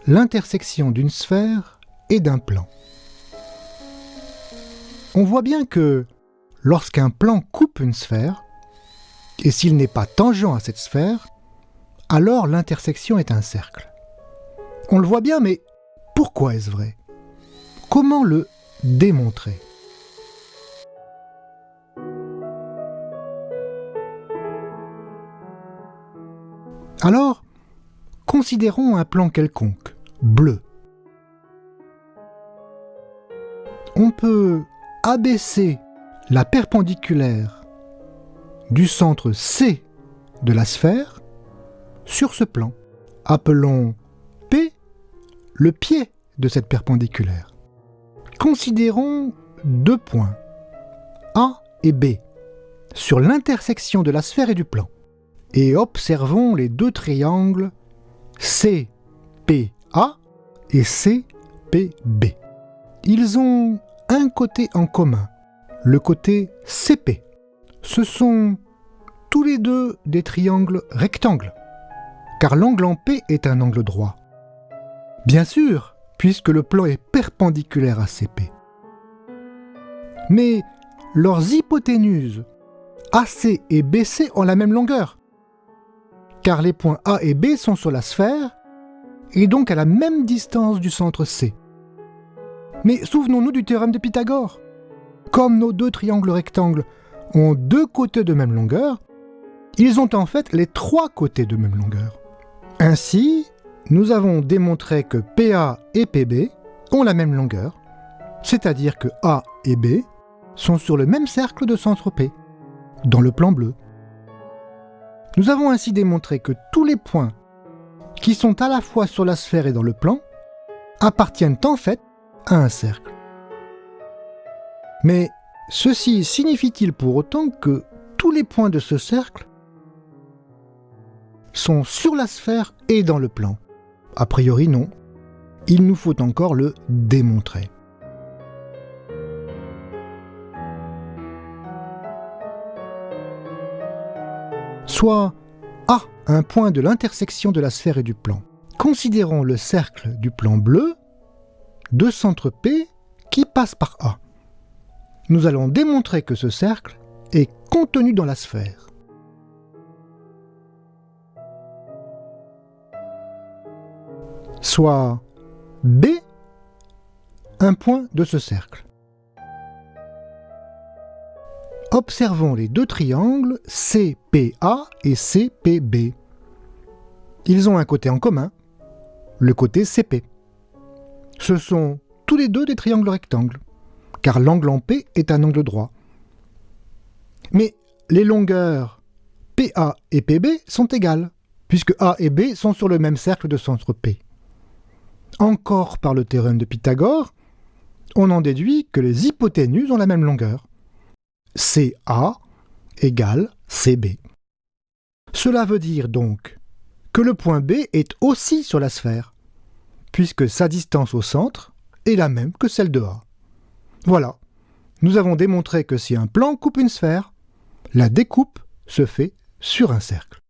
l'intersection d'une sphère et d'un plan. On voit bien que lorsqu'un plan coupe une sphère, et s'il n'est pas tangent à cette sphère, alors l'intersection est un cercle. On le voit bien, mais pourquoi est-ce vrai? Comment le démontrer? Alors, considérons un plan quelconque, bleu. On peut abaisser la perpendiculaire du centre C de la sphère sur ce plan. Appelons P le pied de cette perpendiculaire. Considérons deux points, A et B, sur l'intersection de la sphère et du plan. Et observons les deux triangles CPA et CPB. Ils ont un côté en commun, le côté CP. Ce sont tous les deux des triangles rectangles, car l'angle en P est un angle droit. Bien sûr, puisque le plan est perpendiculaire à CP. Mais leurs hypoténuses AC et BC ont la même longueur, car les points A et B sont sur la sphère et donc à la même distance du centre C. Mais souvenons-nous du théorème de Pythagore. Comme nos deux triangles rectangles ont deux côtés de même longueur, ils ont en fait les trois côtés de même longueur. Ainsi, nous avons démontré que PA et PB ont la même longueur, c'est-à-dire que A et B sont sur le même cercle de centre P, dans le plan bleu. Nous avons ainsi démontré que tous les points qui sont à la fois sur la sphère et dans le plan appartiennent en fait à un cercle. Mais ceci signifie-t-il pour autant que tous les points de ce cercle sont sur la sphère et dans le plan? A priori non. Il nous faut encore le démontrer. Soit A, un point de l'intersection de la sphère et du plan. Considérons le cercle du plan bleu de centre P qui passe par A. Nous allons démontrer que ce cercle est contenu dans la sphère. Soit B, un point de ce cercle. Observons les deux triangles CPA et CPB. Ils ont un côté en commun, le côté CP. Ce sont tous les deux des triangles rectangles, car l'angle en P est un angle droit. Mais les longueurs PA et PB sont égales, puisque A et B sont sur le même cercle de centre P. Encore par le théorème de Pythagore, on en déduit que les hypoténuses ont la même longueur. CA égale CB. Cela veut dire donc que le point B est aussi sur la sphère, puisque sa distance au centre est la même que celle de A. Voilà, nous avons démontré que si un plan coupe une sphère, la découpe se fait sur un cercle.